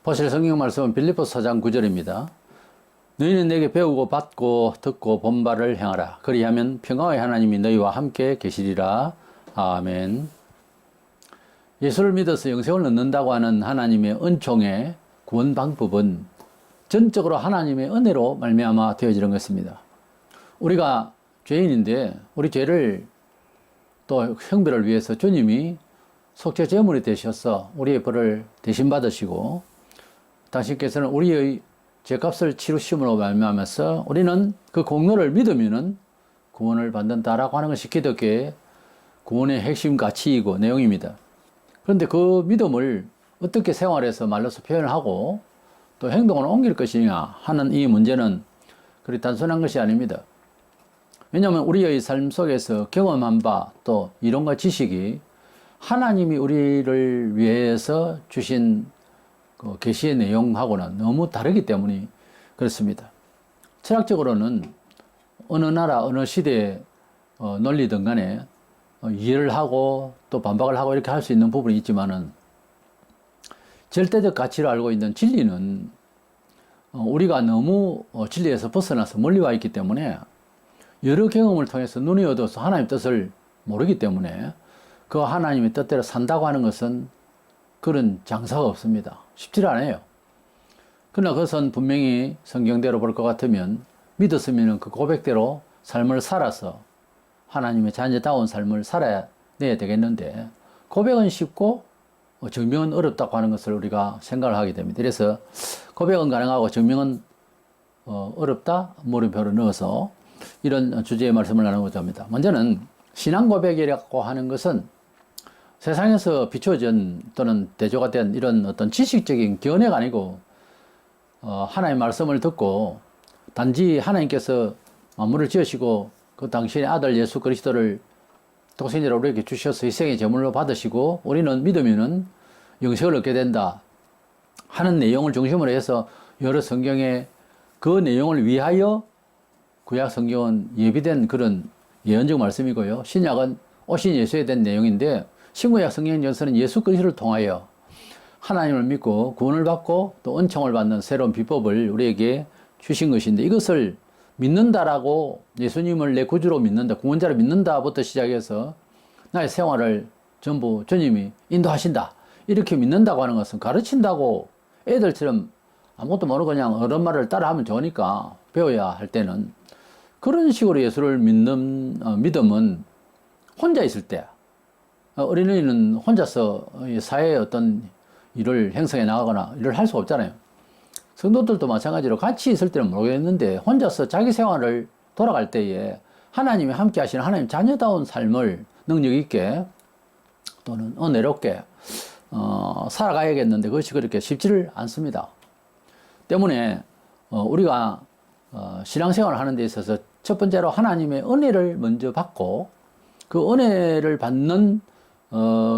보실 성경 말씀은 빌립보서 4장 9절입니다. 너희는 내게 배우고 받고 듣고 본바를 행하라. 그리하면 평화의 하나님이 너희와 함께 계시리라. 아멘. 예수를 믿어서 영생을 얻는다고 하는 하나님의 은총의 구원 방법은 전적으로 하나님의 은혜로 말미암아 되어지는 것입니다. 우리가 죄인인데 우리 죄를 또 형벌을 위해서 주님이 속죄 제물이 되셔서 우리의 벌을 대신 받으시고 당신께서는 우리의 죄값을 치르심으로 말미암아서 우리는 그 공로를 믿으면은 구원을 받는다라고 하는 것이 기독교의 구원의 핵심 가치이고 내용입니다. 그런데 그 믿음을 어떻게 생활해서 말로서 표현을 하고 또 행동을 옮길 것이냐 하는 이 문제는 그리 단순한 것이 아닙니다. 왜냐하면 우리의 삶 속에서 경험한 바 또 이론과 지식이 하나님이 우리를 위해서 주신 그 계시의 내용하고는 너무 다르기 때문에 그렇습니다. 철학적으로는 어느 나라 어느 시대의 논리든 간에 이해를 하고 또 반박을 하고 이렇게 할 수 있는 부분이 있지만은 절대적 가치를 알고 있는 진리는 우리가 너무 진리에서 벗어나서 멀리 와 있기 때문에 여러 경험을 통해서 눈이 어두워서 하나님의 뜻을 모르기 때문에 그 하나님의 뜻대로 산다고 하는 것은 그런 장사가 없습니다. 쉽지 않아요. 그러나 그것은 분명히 성경대로 볼 것 같으면 믿었으면 그 고백대로 삶을 살아서 하나님의 자녀다운 삶을 살아야 되겠는데 고백은 쉽고 증명은 어렵다고 하는 것을 우리가 생각을 하게 됩니다. 그래서 고백은 가능하고 증명은 어렵다 물음표를 넣어서 이런 주제의 말씀을 나누고자 합니다. 먼저는 신앙 고백이라고 하는 것은 세상에서 비춰진 또는 대조가 된 이런 어떤 지식적인 견해가 아니고 하나님의 말씀을 듣고 단지 하나님께서 만물을 지으시고 그 당신의 아들 예수 그리스도를 독생자로 우리에게 주셔서 희생의 제물로 받으시고 우리는 믿으면은 영생을 얻게 된다 하는 내용을 중심으로 해서 여러 성경의 그 내용을 위하여 구약 성경은 예비된 그런 예언적 말씀이고요. 신약은 오신 예수에 대한 내용인데 신구약 성경 전서는 예수 그리스도를 통하여 하나님을 믿고 구원을 받고 또 은총을 받는 새로운 비법을 우리에게 주신 것인데 이것을 믿는다라고 예수님을 내 구주로 믿는다, 구원자로 믿는다부터 시작해서 나의 생활을 전부 주님이 인도하신다. 이렇게 믿는다고 하는 것은 가르친다고 애들처럼 아무것도 모르고 그냥 어른 말을 따라하면 좋으니까 배워야 할 때는 그런 식으로 예수를 믿는 믿음은 혼자 있을 때 어린이는 혼자서 사회의 어떤 일을 형성해 나가거나 일을 할 수가 없잖아요. 성도들도 마찬가지로 같이 있을 때는 모르겠는데 혼자서 자기 생활을 돌아갈 때에 하나님이 함께 하시는 하나님 자녀다운 삶을 능력 있게 또는 은혜롭게 살아가야겠는데 그것이 그렇게 쉽지를 않습니다. 때문에 우리가 신앙생활을 하는 데 있어서 첫 번째로 하나님의 은혜를 먼저 받고 그 은혜를 받는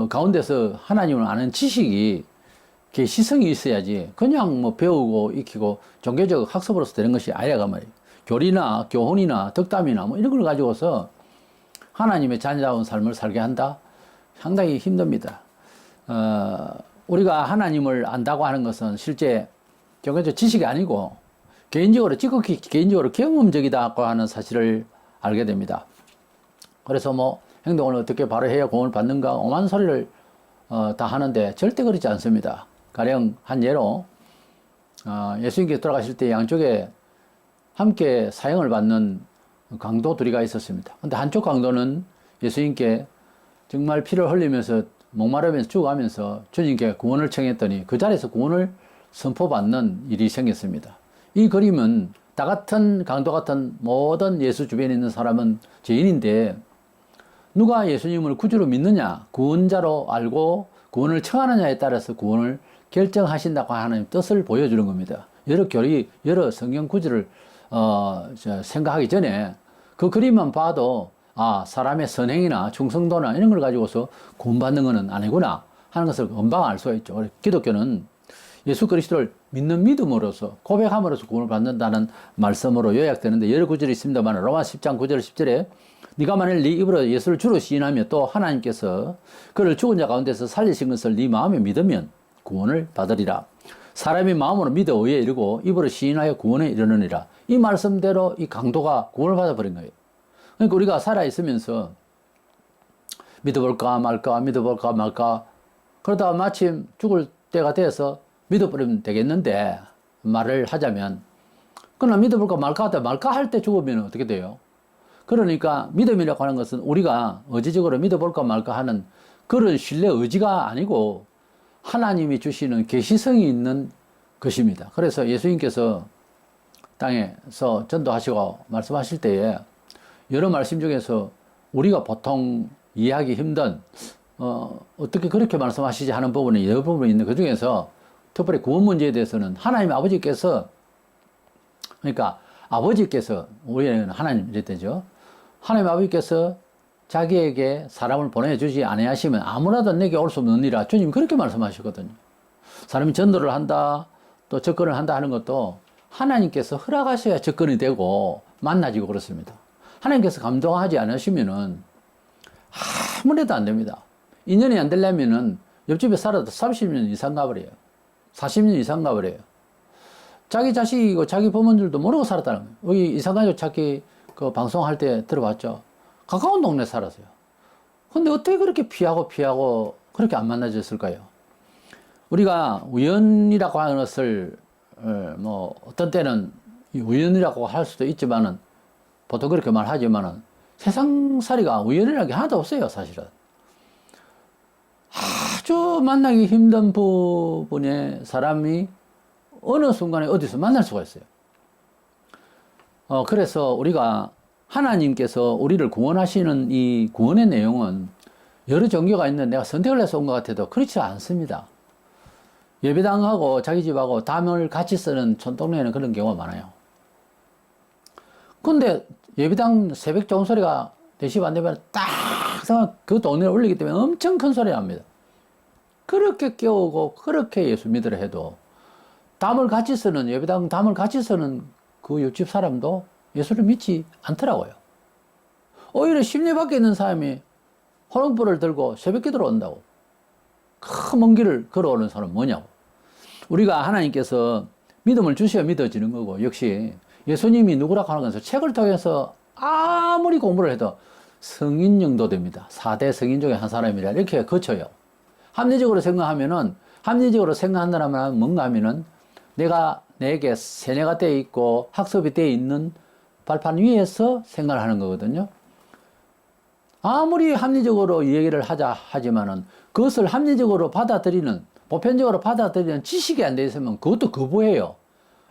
가운데서 하나님을 아는 지식이 계시성이 있어야지 그냥 뭐 배우고 익히고 종교적 학습으로서 되는 것이 아니라 말이에요. 교리나 교훈이나 덕담이나 뭐 이런 걸 가지고서 하나님의 자녀다운 삶을 살게 한다? 상당히 힘듭니다. 우리가 하나님을 안다고 하는 것은 실제 종교적 지식이 아니고 개인적으로 지극히 개인적으로 경험적이다고 하는 사실을 알게 됩니다. 그래서 뭐 행동을 어떻게 바로 해야 구원을 받는가 오만 소리를 다 하는데 절대 그렇지 않습니다. 가령 한 예로 예수님께서 돌아가실 때 양쪽에 함께 사형을 받는 강도 둘이가 있었습니다. 근데 한쪽 강도는 예수님께 정말 피를 흘리면서 목마르면서 죽어가면서 주님께 구원을 청했더니 그 자리에서 구원을 선포받는 일이 생겼습니다. 이 그림은 다 같은 강도 같은 모든 예수 주변에 있는 사람은 죄인인데 누가 예수님을 구주로 믿느냐 구원자로 알고 구원을 청하느냐에 따라서 구원을 결정하신다고 하는 뜻을 보여주는 겁니다. 여러 교리, 여러 성경 구절을 생각하기 전에 그 그림만 봐도 사람의 선행이나 충성도나 이런 걸 가지고서 구원받는 것은 아니구나 하는 것을 금방 알 수가 있죠. 기독교는 예수 그리스도를 믿는 믿음으로서 고백함으로써 구원을 받는다는 말씀으로 요약되는데 여러 구절이 있습니다만 로마 10장 9절 10절에 네가 만일 네 입으로 예수를 주로 시인하며 또 하나님께서 그를 죽은 자 가운데서 살리신 것을 네 마음에 믿으면 구원을 받으리라. 사람이 마음으로 믿어 의에 이르고 입으로 시인하여 구원에 이르느니라. 이 말씀대로 이 강도가 구원을 받아버린 거예요. 그러니까 우리가 살아있으면서 믿어볼까 말까 믿어볼까 말까 그러다가 마침 죽을 때가 돼서 믿어버리면 되겠는데 말을 하자면 그러나 믿어볼까 말까 하다 말까 할 때 죽으면 어떻게 돼요? 그러니까 믿음이라고 하는 것은 우리가 의지적으로 믿어볼까 말까 하는 그런 신뢰 의지가 아니고 하나님이 주시는 계시성이 있는 것입니다. 그래서 예수님께서 땅에서 전도하시고 말씀하실 때에 여러 말씀 중에서 우리가 보통 이해하기 힘든 어떻게 그렇게 말씀하시지 하는 부분이 여러 부분이 있는데 그 중에서 특별히 구원 문제에 대해서는 하나님 아버지께서 그러니까 아버지께서 우리는 하나님 이랬대죠. 하나님 아버지께서 자기에게 사람을 보내주지 아니하시면 아무나도 내게 올 수 없느니라. 주님 그렇게 말씀하시거든요. 사람이 전도를 한다 또 접근을 한다 하는 것도 하나님께서 허락하셔야 접근이 되고 만나지고 그렇습니다. 하나님께서 감동하지 않으시면은 아무래도 안 됩니다. 인연이 안 되려면은 옆집에 살아도 30년 이상 가버려요. 40년 이상 가버려요. 자기 자식이고 자기 부모님들도 모르고 살았다는 거예요. 여기 이상가족 찾기 그 방송할 때 들어봤죠. 가까운 동네 살았어요. 근데 어떻게 그렇게 피하고 그렇게 안 만나졌을까요? 우리가 우연이라고 하는 것을 뭐 어떤 때는 우연이라고 할 수도 있지만은 보통 그렇게 말하지만은 세상살이가 우연이라는 게 하나도 없어요, 사실은. 아주 만나기 힘든 부분에 사람이 어느 순간에 어디서 만날 수가 있어요. 그래서 우리가 하나님께서 우리를 구원하시는 이 구원의 내용은 여러 종교가 있는데 내가 선택을 해서 온 것 같아도 그렇지 않습니다. 예배당하고 자기 집하고 담을 같이 쓰는 촌동네에는 그런 경우가 많아요. 근데 예배당 새벽 좋은 소리가 4시 반 되면 딱 그 동네에 울리기 때문에 엄청 큰 소리 납니다. 그렇게 깨우고 그렇게 예수 믿으려 해도 담을 같이 쓰는 예배당 담을 같이 쓰는 그 옆집 사람도 예수를 믿지 않더라고요. 오히려 심리 밖에 있는 사람이 호롱불을 들고 새벽 기도로 온다고. 큰 먼 길을 걸어오는 사람은 뭐냐고. 우리가 하나님께서 믿음을 주셔야 믿어지는 거고 역시 예수님이 누구라고 하는 것은 책을 통해서 아무리 공부를 해도 성인 정도 됩니다. 4대 성인 중에 한 사람이라 이렇게 거쳐요. 합리적으로 생각한다면 뭔가 하면은 내게 세뇌가 되어 있고 학습이 되어 있는 발판 위에서 생각을 하는 거거든요. 아무리 합리적으로 이 얘기를 하지만은 그것을 합리적으로 보편적으로 받아들이는 지식이 안 돼 있으면 그것도 거부해요.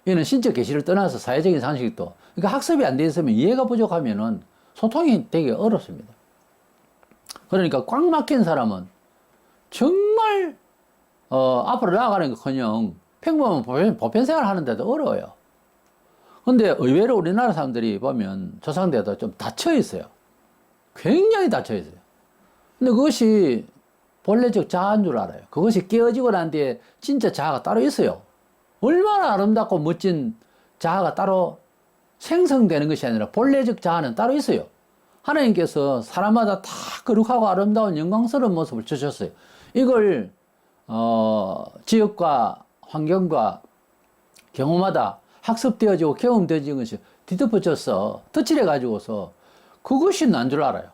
이는 신적 계시를 떠나서 사회적인 상식도. 그러니까 학습이 안 돼 있으면 이해가 부족하면은 소통이 되기 어렵습니다. 그러니까 꽉 막힌 사람은 정말 앞으로 나아가는 것커녕 평범한 보편 생활 하는데도 어려워요. 근데 의외로 우리나라 사람들이 보면 조상대도 좀 닫혀 있어요. 굉장히 닫혀 있어요. 근데 그것이 본래적 자아인 줄 알아요. 그것이 깨어지고 난 뒤에 진짜 자아가 따로 있어요. 얼마나 아름답고 멋진 자아가 따로 생성되는 것이 아니라 본래적 자아는 따로 있어요. 하나님께서 사람마다 다 거룩하고 아름다운 영광스러운 모습을 주셨어요. 이걸 지역과 환경과 경험마다 학습되어지고 경험되어진 것이 뒤덮어져서 덧칠해 가지고서 그것이 난 줄 알아요.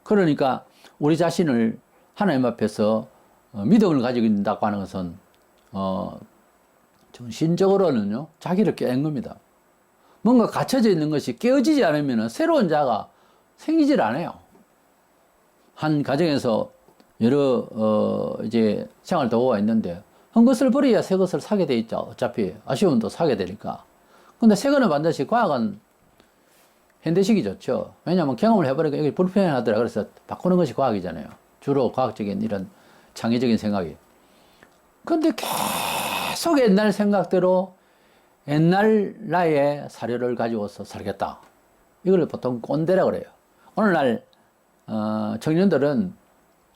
그러니까 우리 자신을 하나님 앞에서 믿음을 가지고 있다고 하는 것은 정신적으로는요 자기를 깨는 겁니다. 뭔가 갇혀져 있는 것이 깨어지지 않으면 새로운 자가 생기질 않아요. 한 가정에서 여러 이제 생활 도구가 있는데 한 것을 버려야 새 것을 사게 돼 있죠. 어차피 아쉬우면 또 사게 되니까. 근데 새 거는 반드시 과학은 현대식이 좋죠. 왜냐하면 경험을 해보니까 이게 불편하더라. 그래서 바꾸는 것이 과학이잖아요. 주로 과학적인 이런 창의적인 생각이. 근데 계속 옛날 생각대로 옛날 나의 사료를 가지고서 살겠다. 이걸 보통 꼰대라고 그래요. 오늘날 청년들은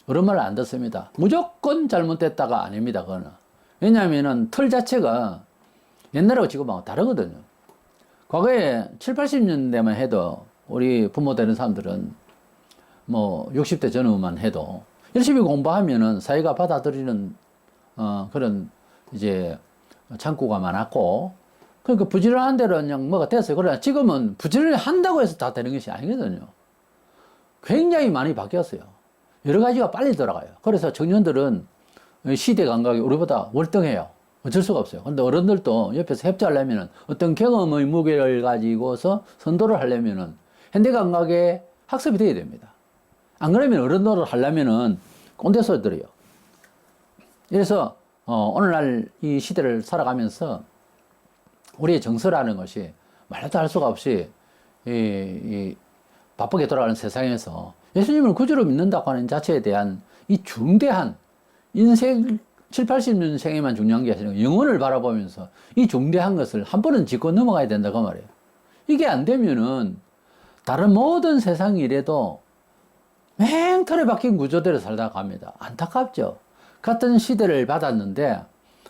그런 말을 안 듣습니다. 무조건 잘못됐다가 아닙니다. 그거는. 왜냐하면은 틀 자체가 옛날하고 지금하고 다르거든요. 과거에 7, 80년대만 해도 우리 부모 되는 사람들은 뭐 60대 전후만 해도 열심히 공부하면은 사회가 받아들이는 그런 이제 창구가 많았고, 그러니까 부지런한 대로 그냥 뭐가 됐어요. 그러나 지금은 부지런한다고 해서 다 되는 것이 아니거든요. 굉장히 많이 바뀌었어요. 여러 가지가 빨리 돌아가요. 그래서 청년들은 시대 감각이 우리보다 월등해요. 어쩔 수가 없어요. 근데 어른들도 옆에서 협조하려면 어떤 경험의 무게를 가지고서 선도를 하려면은 현대 감각에 학습이 돼야 됩니다. 안 그러면 어른들을 하려면은 꼰대 소리 들어요. 그래서 오늘날 이 시대를 살아가면서 우리의 정서라는 것이 말도 할 수가 없이 이 바쁘게 돌아가는 세상에서 예수님을 구주로 믿는다고 하는 자체에 대한 이 중대한 인생 7, 80년생에만 중요한 게 아니라 영혼을 바라보면서 이 중대한 것을 한 번은 짚고 넘어가야 된다 그 말이에요. 이게 안 되면은 다른 모든 세상 일에도 맹털에 박힌 구조대로 살다 갑니다. 안타깝죠. 같은 시대를 받았는데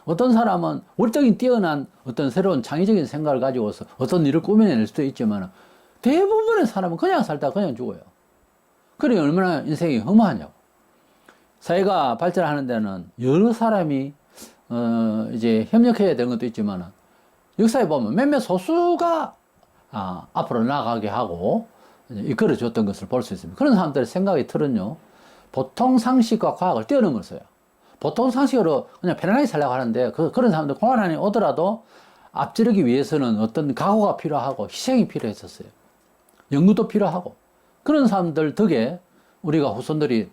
어떤 사람은 월등히 뛰어난 어떤 새로운 창의적인 생각을 가지고서 어떤 일을 꾸며낼 수도 있지만 대부분의 사람은 그냥 살다 그냥 죽어요. 그러니 얼마나 인생이 허무하냐고. 사회가 발전하는 데는 여러 사람이 이제 협력해야 되는 것도 있지만 역사에 보면 몇몇 소수가 앞으로 나가게 하고 이끌어 줬던 것을 볼 수 있습니다. 그런 사람들의 생각의 틀은요, 보통 상식과 과학을 뛰어넘었어요. 보통 상식으로 그냥 편안하게 살려고 하는데 그런 사람들 고난이 오더라도 앞지르기 위해서는 어떤 각오가 필요하고 희생이 필요했었어요. 연구도 필요하고 그런 사람들 덕에 우리가 후손들이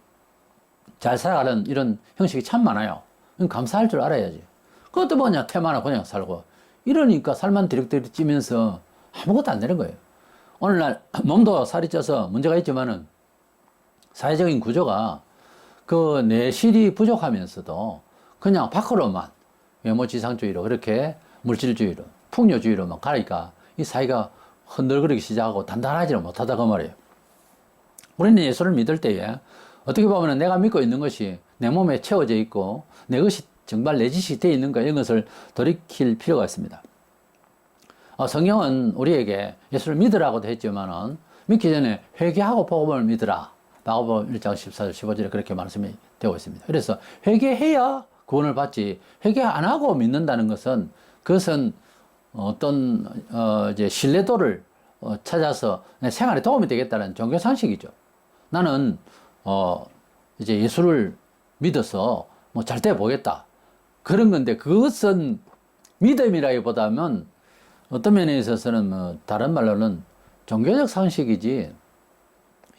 잘 살아가는 이런 형식이 참 많아요. 감사할 줄 알아야지. 그것도 뭐냐, 태만하고 그냥 살고 이러니까 살만 디럭디럭 찌면서 아무것도 안 되는 거예요. 오늘날 몸도 살이 쪄서 문제가 있지만은 사회적인 구조가 그 내실이 부족하면서도 그냥 밖으로만 외모지상주의로 그렇게 물질주의로 풍요주의로만 가니까 이 사회가 흔들거리기 시작하고 단단하지는 못하다 그 말이에요. 우리는 예수를 믿을 때에 어떻게 보면 내가 믿고 있는 것이 내 몸에 채워져 있고 내 것이 정말 내 짓이 되어 있는가 이런 것을 돌이킬 필요가 있습니다. 성경은 우리에게 예수를 믿으라고도 했지만은 믿기 전에 회개하고 복음을 믿으라. 마가복음 1장 14절 15절에 그렇게 말씀이 되고 있습니다. 그래서 회개해야 구원을 받지 회개 안 하고 믿는다는 것은 그것은 어떤 이제 신뢰도를 찾아서 내 생활에 도움이 되겠다는 종교 상식이죠. 나는 이제 예수를 믿어서 뭐 잘 돼 보겠다 그런 건데 그것은 믿음이라기보다는 어떤 면에 있어서는 뭐 다른 말로는 종교적 상식이지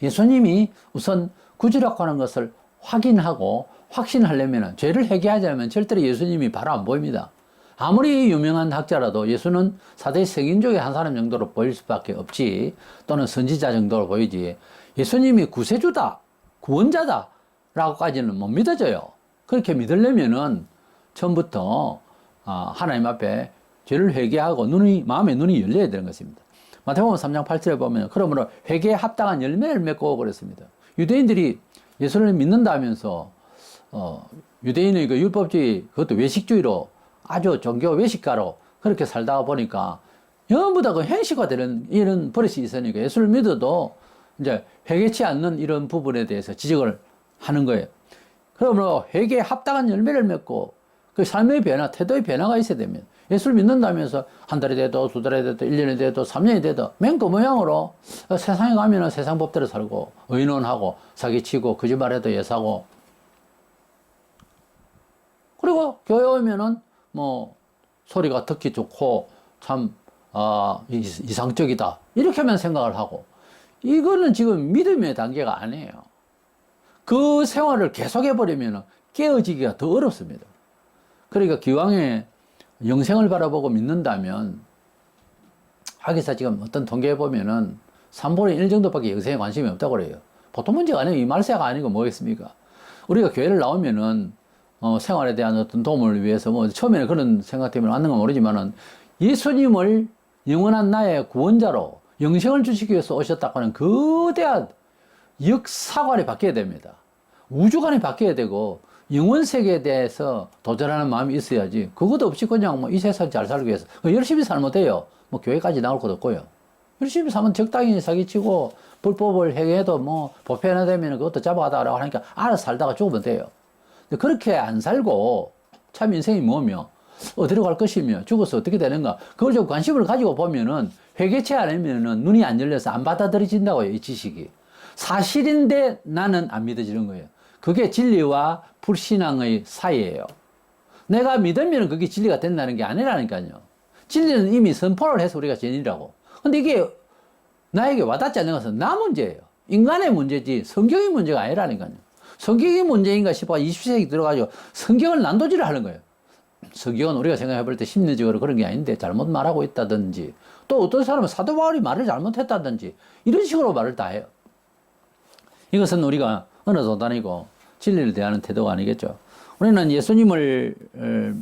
예수님이 우선 구주라고 하는 것을 확인하고 확신하려면 죄를 회개하자면 절대로 예수님이 바로 안 보입니다. 아무리 유명한 학자라도 예수는 4대 성인 중에 한 사람 정도로 보일 수밖에 없지 또는 선지자 정도로 보이지 예수님이 구세주다 구원자다 라고까지는 못 믿어져요. 그렇게 믿으려면은 처음부터 하나님 앞에 죄를 회개하고 마음의 눈이 열려야 되는 것입니다. 마태복음 3장 8절에 보면 그러므로 회개에 합당한 열매를 맺고 그랬습니다. 유대인들이 예수를 믿는다면서 유대인의 그 율법주의 그것도 외식주의로 아주 종교 외식가로 그렇게 살다가 보니까 전부 다 그 현실화되는 이런 버릇이 있으니까 예수를 믿어도 이제 회개치 않는 이런 부분에 대해서 지적을 하는 거예요. 그러므로 회개에 합당한 열매를 맺고 그 삶의 변화, 태도의 변화가 있어야 됩니다. 예수를 믿는다면서 한 달이 돼도 두 달이 돼도 1년이 돼도 3년이 돼도 맨 그 모양으로 세상에 가면은 세상 법대로 살고 의논하고 사기치고 거짓말해도 예사고 그리고 교회 오면은 뭐 소리가 듣기 좋고 참 이상적이다 이렇게만 생각을 하고 이거는 지금 믿음의 단계가 아니에요. 그 생활을 계속해버리면 깨어지기가 더 어렵습니다. 그러니까 기왕에 영생을 바라보고 믿는다면 하기사 지금 어떤 통계에 보면은 3분의 1 정도밖에 영생에 관심이 없다고 그래요. 보통 문제가 아니고 이 말세가 아니고 뭐겠습니까? 우리가 교회를 나오면은 생활에 대한 어떤 도움을 위해서 뭐 처음에는 그런 생각 때문에 왔는 건 모르지만은 예수님을 영원한 나의 구원자로 영생을 주시기 위해서 오셨다고 하는 거대한 역사관이 바뀌어야 됩니다. 우주관이 바뀌어야 되고 영원 세계에 대해서 도전하는 마음이 있어야지 그것도 없이 그냥 뭐 이 세상 잘 살기 위해서 열심히 살면 돼요. 뭐 교회까지 나올 것도 없고요. 열심히 살면 적당히 사기치고 불법을 행해도 뭐 법회 하나 되면 그것도 잡아가다라고 하니까 알아서 살다가 죽으면 돼요. 근데 그렇게 안 살고 참 인생이 뭐며 어디로 갈 것이며 죽어서 어떻게 되는가 그걸 좀 관심을 가지고 보면은 회개치 않으면은 눈이 안 열려서 안 받아들여진다고요. 이 지식이 사실인데 나는 안 믿어지는 거예요. 그게 진리와 불신앙의 사이예요. 내가 믿으면 그게 진리가 된다는 게 아니라니까요. 진리는 이미 선포를 해서 우리가 진리라고. 근데 이게 나에게 와닿지 않는 것은 나 문제예요. 인간의 문제지 성경의 문제가 아니라니까요. 성경이 문제인가 싶어 20세기 들어가지고 성경을 난도질을 하는 거예요. 성경은 우리가 생각해 볼 때 심리적으로 그런 게 아닌데 잘못 말하고 있다든지 또 어떤 사람은 사도 바울이 말을 잘못했다든지 이런 식으로 말을 다 해요. 이것은 우리가 어느 도단이고 진리를 대하는 태도가 아니겠죠. 우리는 예수님을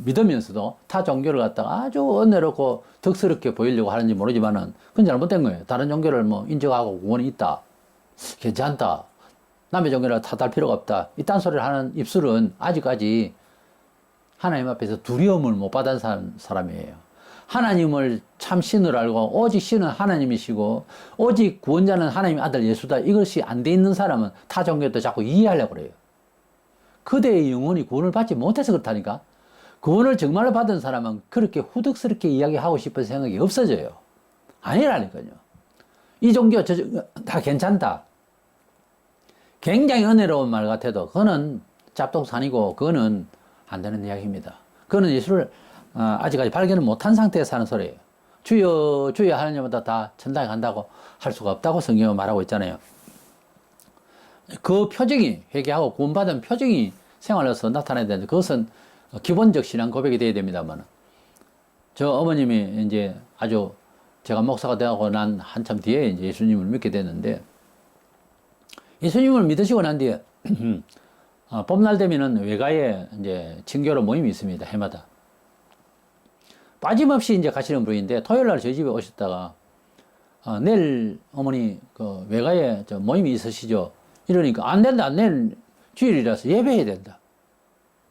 믿으면서도 타 종교를 갖다가 아주 은혜롭고 덕스럽게 보이려고 하는지 모르지만은 그건 잘못된 거예요. 다른 종교를 뭐 인정하고 구원이 있다. 괜찮다. 남의 종교를 탓할 필요가 없다. 이딴 소리를 하는 입술은 아직까지 하나님 앞에서 두려움을 못 받은 사람이에요. 하나님을 참 신을 알고 오직 신은 하나님이시고 오직 구원자는 하나님의 아들 예수다. 이것이 안 돼 있는 사람은 타 종교도 자꾸 이해하려고 그래요. 그대의 영혼이 구원을 받지 못해서 그렇다니까. 구원을 정말로 받은 사람은 그렇게 후덕스럽게 이야기하고 싶은 생각이 없어져요. 아니라니까요. 이 종교 다 괜찮다. 굉장히 은혜로운 말 같아도 그거는 짭동산이고 그거는 안 되는 이야기입니다. 그거는 예수를 아직까지 발견을 못한 상태에서 하는 소리예요. 주여 주여 하는 자마다 다 천당에 간다고 할 수가 없다고 성경은 말하고 있잖아요. 그 표정이 회개하고 구원받은 표정이 생활로서 나타나야 되는데 그것은 기본적 신앙 고백이 되어야 됩니다만 저 어머님이 이제 아주 제가 목사가 되고 난 한참 뒤에 이제 예수님을 믿게 됐는데 예수님을 믿으시고 난 뒤에 봄날 되면은 외가에 이제 친교로 모임이 있습니다. 해마다 빠짐없이 이제 가시는 분인데 토요일 날 저희 집에 오셨다가 내일 어머니 그 외가에 저 모임이 있으시죠? 이러니까 안 된다. 내일 주일이라서 예배해야 된다.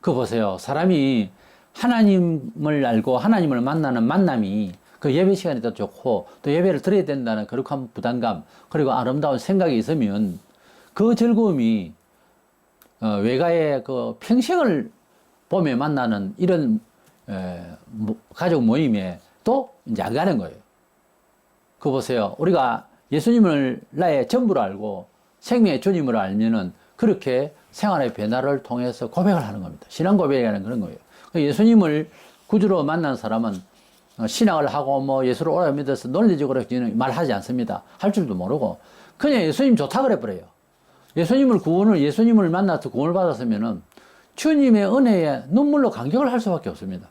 그거 보세요. 사람이 하나님을 알고 하나님을 만나는 만남이 그 예배 시간이 더 좋고 또 예배를 드려야 된다는 거룩한 부담감 그리고 아름다운 생각이 있으면 그 즐거움이 외가의 그 평생을 보며 만나는 이런 가족 모임에 또 이제 안 가는 거예요. 그거 보세요. 우리가 예수님을 나의 전부로 알고 생명의 주님으로 알면은 그렇게 생활의 변화를 통해서 고백을 하는 겁니다. 신앙 고백이라는 그런 거예요. 예수님을 구주로 만난 사람은 신앙을 하고 뭐 예수를 오래 믿어서 논리적으로 말하지 않습니다. 할 줄도 모르고 그냥 예수님 좋다 그래버려요. 예수님을 만나서 구원을 받았으면은 주님의 은혜에 눈물로 감격을 할 수밖에 없습니다.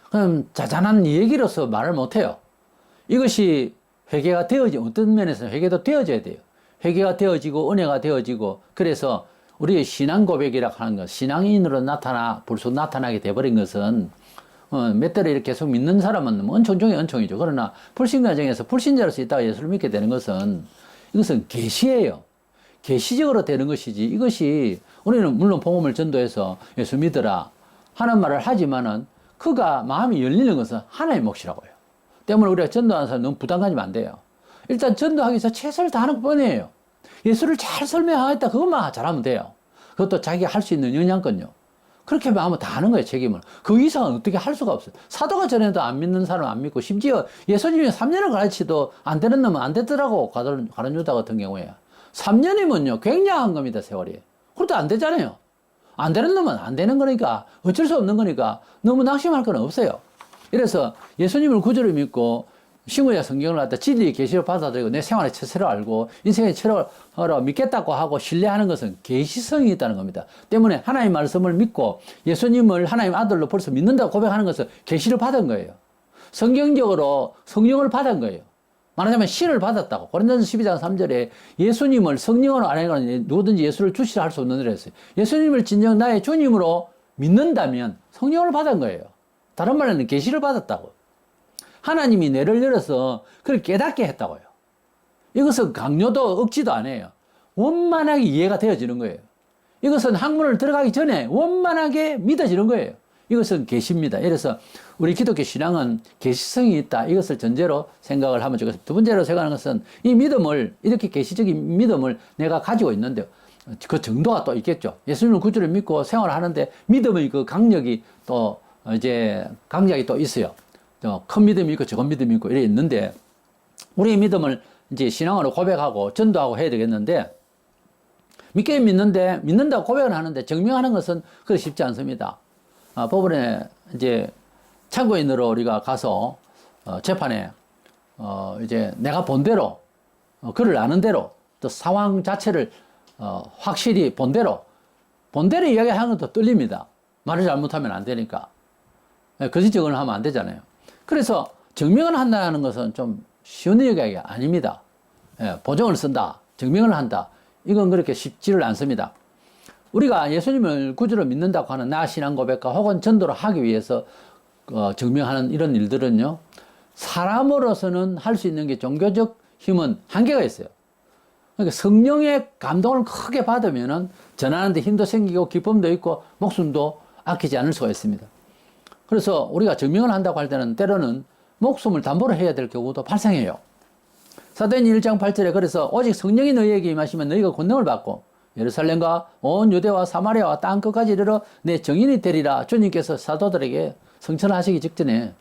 그럼 자잘한 얘기로서 말을 못해요. 이것이 회개가 어떤 면에서는 회개도 되어져야 돼요. 회개가 되어지고 은혜가 되어지고 그래서 우리의 신앙 고백이라고 하는 것, 신앙인으로 불쑥 나타나게 돼버린 것은 몇 달을 이렇게 계속 믿는 사람은 은총 중에 은총이죠. 그러나 불신 과정에서 불신자로서 있다가 예수를 믿게 되는 것은 이것은 계시예요. 계시적으로 되는 것이지 이것이 우리는 물론 복음을 전도해서 예수 믿으라 하는 말을 하지만은 그가 마음이 열리는 것은 하나의 몫이라고요. 때문에 우리가 전도하는 사람 너무 부담 가지면 안 돼요. 일단 전도하기 위해서 최선을 다하는 것 뿐이에요. 예수를 잘 설명하겠다 그것만 잘하면 돼요. 그것도 자기가 할 수 있는 영향권요. 그렇게만 하면 다 하는 거예요. 책임을. 그 이상은 어떻게 할 수가 없어요. 사도가 전에도 안 믿는 사람 안 믿고 심지어 예수님이 3년을 가르치도 안 되는 놈은 안 되더라고. 가룟 유다 같은 경우에 3년이면요 굉장한 겁니다. 세월이. 그것도 안 되잖아요. 안 되는 놈은 안 되는 거니까 어쩔 수 없는 거니까 너무 낙심할 건 없어요. 이래서 예수님을 구주로 믿고 신구약 성경을 갖다 진리의 계시를 받아들이고 내 생활의 처세를 알고 인생의 철학을 믿겠다고 하고 신뢰하는 것은 계시성이 있다는 겁니다. 때문에 하나님의 말씀을 믿고 예수님을 하나님 아들로 벌써 믿는다고 고백하는 것은 계시를 받은 거예요. 성경적으로 성령을 받은 거예요. 말하자면 신을 받았다고. 고린도전서 12장 3절에 예수님을 성령으로 안 하는 누구든지 예수를 주시라 할 수 없는 일을 했어요. 예수님을 진정 나의 주님으로 믿는다면 성령을 받은 거예요. 다른 말로는 계시를 받았다고. 하나님이 뇌를 열어서 그걸 깨닫게 했다고요. 이것은 강요도 억지도 아니에요. 원만하게 이해가 되어지는 거예요. 이것은 학문을 들어가기 전에 원만하게 믿어지는 거예요. 이것은 계시입니다. 그래서 우리 기독교 신앙은 계시성이 있다. 이것을 전제로 생각을 하면 좋겠습니다. 두 번째로 생각하는 것은 이 믿음을 이렇게 계시적인 믿음을 내가 가지고 있는데 그 정도가 또 있겠죠. 예수님을 구주를 믿고 생활을 하는데 믿음의 그 강력이 또 이제 강약이 또 있어요. 큰 믿음이 있고 적은 믿음이 있고 이래 있는데 우리의 믿음을 이제 신앙으로 고백하고 전도하고 해야 되겠는데 믿게 믿는데 믿는다고 고백을 하는데 증명하는 것은 그렇게 쉽지 않습니다. 법원에 이제 참고인으로 우리가 가서 재판에 이제 내가 본 대로 그를 아는 대로 또 상황 자체를 확실히 본 대로 이야기하는 것도 떨립니다. 말을 잘못하면 안 되니까. 거짓 증언을 하면 안 되잖아요. 그래서 증명을 한다는 것은 좀 쉬운 이야기가 아닙니다. 보증을 쓴다, 증명을 한다. 이건 그렇게 쉽지를 않습니다. 우리가 예수님을 구주로 믿는다고 하는 나 신앙 고백과 혹은 전도를 하기 위해서 증명하는 이런 일들은요, 사람으로서는 할 수 있는 게 종교적 힘은 한계가 있어요. 그러니까 성령의 감동을 크게 받으면은 전하는데 힘도 생기고 기쁨도 있고 목숨도 아끼지 않을 수가 있습니다. 그래서 우리가 증명을 한다고 할 때는 때로는 목숨을 담보로 해야 될 경우도 발생해요. 사도행전 1장 8절에 그래서 오직 성령이 너희에게 임하시면 너희가 권능을 받고 예루살렘과 온 유대와 사마리아와 땅 끝까지 이르러 내 증인이 되리라. 주님께서 사도들에게 성천하시기 직전에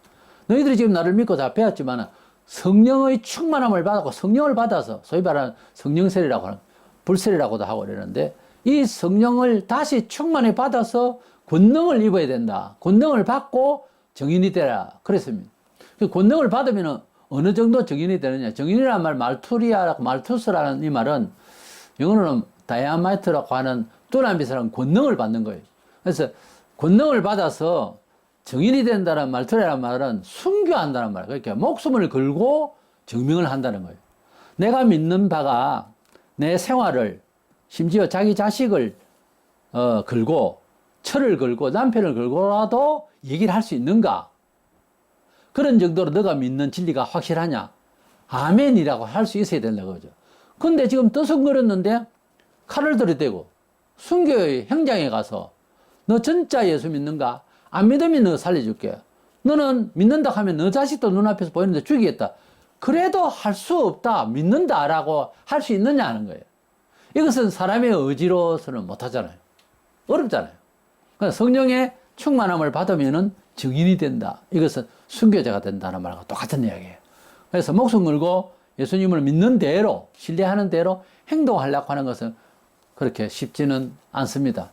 너희들이 지금 나를 믿고 다 배웠지만 성령의 충만함을 받았고 성령을 받아서 소위 말하는 성령세례라고 하는 불세례라고도 하고 그러는데 이 성령을 다시 충만히 받아서 권능을 입어야 된다. 권능을 받고 증인이 되라. 그랬습니다. 그 권능을 받으면 어느 정도 증인이 되느냐. 증인이라는 말, 말투스라는 이 말은 영어로는 다이아마이트라고 하는 두나미스라는 권능을 받는 거예요. 그래서 권능을 받아서 증인이 된다는 말투라는 말은 순교한다는 말. 그러니까 목숨을 걸고 증명을 한다는 거예요. 내가 믿는 바가 내 생활을 심지어 자기 자식을 걸고 철을 걸고 남편을 걸고라도 얘기를 할 수 있는가? 그런 정도로 너가 믿는 진리가 확실하냐? 아멘이라고 할 수 있어야 된다 그거죠. 근데 지금 떠성거렸는데 칼을 들이대고 순교의 현장에 가서 너 진짜 예수 믿는가? 안 믿으면 너 살려줄게. 너는 믿는다 하면 너 자식도 눈앞에서 보이는데 죽이겠다. 그래도 할 수 없다. 믿는다라고 할 수 있느냐 하는 거예요. 이것은 사람의 의지로서는 못하잖아요. 어렵잖아요. 그러니까 성령의 충만함을 받으면 증인이 된다. 이것은 순교자가 된다는 말과 똑같은 이야기예요. 그래서 목숨 걸고 예수님을 믿는 대로, 신뢰하는 대로 행동하려고 하는 것은 그렇게 쉽지는 않습니다.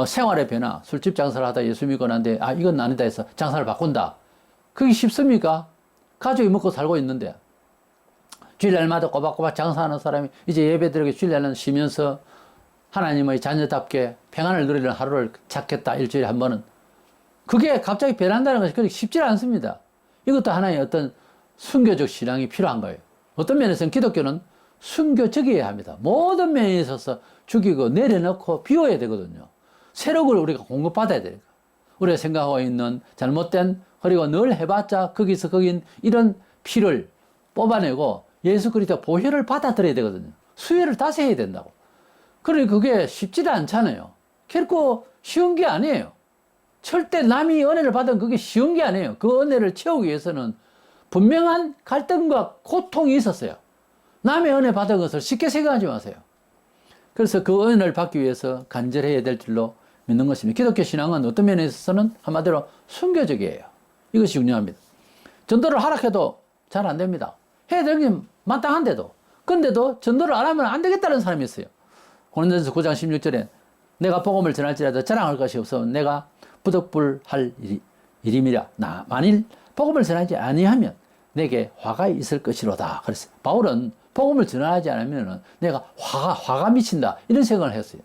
생활의 변화, 술집 장사를 하다 예수 믿고 난데, 이건 아니다 해서 장사를 바꾼다. 그게 쉽습니까? 가족이 먹고 살고 있는데, 주일날마다 꼬박꼬박 장사하는 사람이 이제 예배드리고 주일날은 쉬면서 하나님의 자녀답게 평안을 누리는 하루를 찾겠다, 일주일에 한 번은. 그게 갑자기 변한다는 것이 그렇게 쉽지 않습니다. 이것도 하나의 어떤 순교적 신앙이 필요한 거예요. 어떤 면에서는 기독교는 순교적이어야 합니다. 모든 면에 있어서 죽이고 내려놓고 비워야 되거든요. 새로운 우리가 공급받아야 되니까. 우리가 생각하고 있는 잘못된, 그리고 늘 해봤자 거기서 거긴 이런 피를 뽑아내고 예수 그리스도 보혈을 받아들여야 되거든요. 수혜를 다시 해야 된다고. 그러니 그게 쉽지도 않잖아요. 결코 쉬운 게 아니에요. 절대 남이 은혜를 받은 그게 쉬운 게 아니에요. 그 은혜를 채우기 위해서는 분명한 갈등과 고통이 있었어요. 남의 은혜 받은 것을 쉽게 생각하지 마세요. 그래서 그 은혜를 받기 위해서 간절해야 될 줄로 믿는 것입니다. 기독교 신앙은 어떤 면에 있어서는 한마디로 순교적이에요. 이것이 중요합니다. 전도를 하락해도 잘 안 됩니다. 해야 되는 게 마땅한데도. 근데도 전도를 안 하면 안 되겠다는 사람이 있어요. 고린도전서 9장 16절에 내가 복음을 전할지라도 자랑할 것이 없어 내가 부득불할 일임이라. 만일 복음을 전하지 아니하면 내게 화가 있을 것이로다. 그랬어요. 바울은 복음을 전하지 않으면 내가 화가 미친다. 이런 생각을 했어요.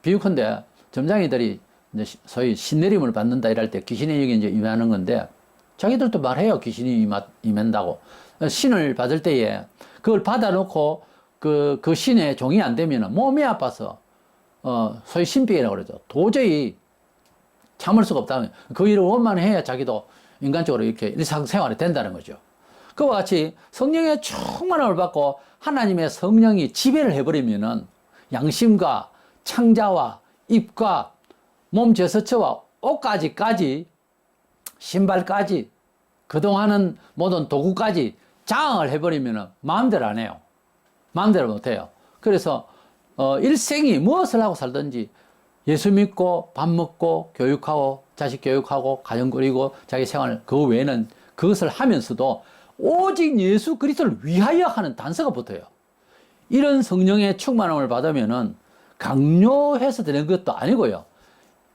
비유컨대 점장이들이 이제 소위 신내림을 받는다 이럴 때 귀신의 영이 이제 임하는 건데 자기들도 말해요. 귀신이 임한다고. 신을 받을 때에 그걸 받아놓고 그 신의 종이 안 되면 몸이 아파서 소위 신병이라고 그러죠. 도저히 참을 수가 없다면 그 일을 원만해야 자기도 인간적으로 이렇게 일상생활이 된다는 거죠. 그와 같이 성령의 충만함을 받고 하나님의 성령이 지배를 해버리면은 양심과 창자와 입과 몸 제스처와 옷까지까지 신발까지 그동안은 모든 도구까지 장악을 해버리면은 마음대로 안 해요. 마음대로 못 해요. 그래서 일생이 무엇을 하고 살든지 예수 믿고 밥 먹고 교육하고 자식 교육하고 가정 꾸리고 자기 생활 그 외에는 그것을 하면서도 오직 예수 그리스도를 위하여 하는 단서가 붙어요. 이런 성령의 충만함을 받으면은 강요해서 되는 것도 아니고요.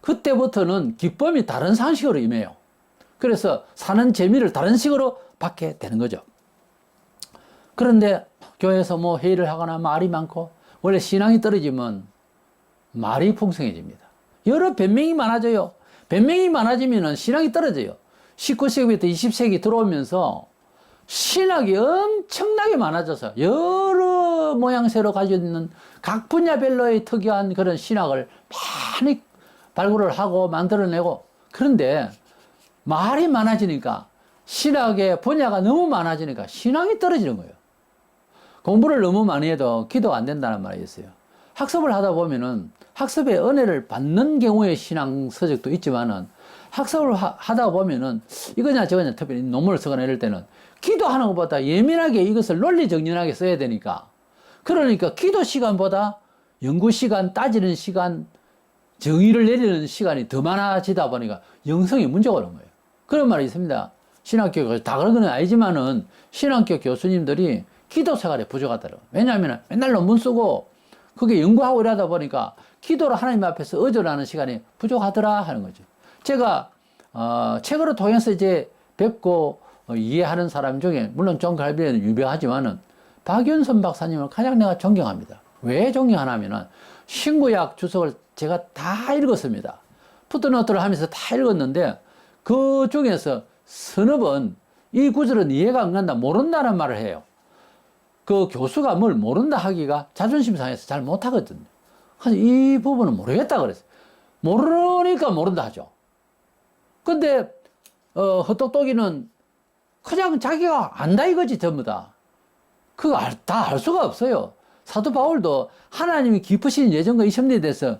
그때부터는 기쁨이 다른 상식으로 임해요. 그래서 사는 재미를 다른 식으로 받게 되는 거죠. 그런데 교회에서 뭐 회의를 하거나 말이 많고, 원래 신앙이 떨어지면 말이 풍성해집니다. 여러 변명이 많아져요. 변명이 많아지면 신앙이 떨어져요. 19세기부터 20세기 들어오면서 신학이 엄청나게 많아져서 여러 모양새로 가지고 있는 각 분야별로의 특이한 그런 신학을 많이 발굴을 하고 만들어내고, 그런데 말이 많아지니까 신학의 분야가 너무 많아지니까 신앙이 떨어지는 거예요. 공부를 너무 많이 해도 기도가 안 된다는 말이 있어요. 학습을 하다 보면은 학습의 은혜를 받는 경우의 신앙 서적도 있지만은, 학습을 하다 보면은 이거냐 저거냐, 특별히 논문을 쓰거나 이럴 때는 기도하는 것보다 예민하게 이것을 논리정연하게 써야 되니까, 그러니까 기도 시간보다 연구 시간, 따지는 시간, 정의를 내리는 시간이 더 많아지다 보니까 영성에 문제가 오는 거예요. 그런 말이 있습니다. 신학교, 다 그런 건 아니지만은 신학교 교수님들이 기도 생활에 부족하더라고요. 왜냐하면 맨날 논문 쓰고 그게 연구하고 이러다 보니까 기도를 하나님 앞에서 의존하는 시간이 부족하더라 하는 거죠. 제가 책으로 통해서 이제 뵙고 이해하는 사람 중에 물론 존 칼빈은 유명하지만은 박윤선 박사님을 가장 내가 존경합니다. 왜 존경하냐면은 신구약 주석을 제가 다 읽었습니다. 푸트노트를 하면서 다 읽었는데 그 중에서 서너 번 이 구절은 이해가 안 간다, 모른다는 말을 해요. 그 교수가 뭘 모른다 하기가 자존심 상해서 잘 못하거든요. 그래서 이 부분은 모르겠다 그랬어요. 모르니까 모른다 하죠. 근데 헛똑똑이는 그냥 자기가 안다 이거지 전부 다. 그거 다 알 수가 없어요. 사도 바울도 하나님이 깊으신 예정과 이 섭리에 대해서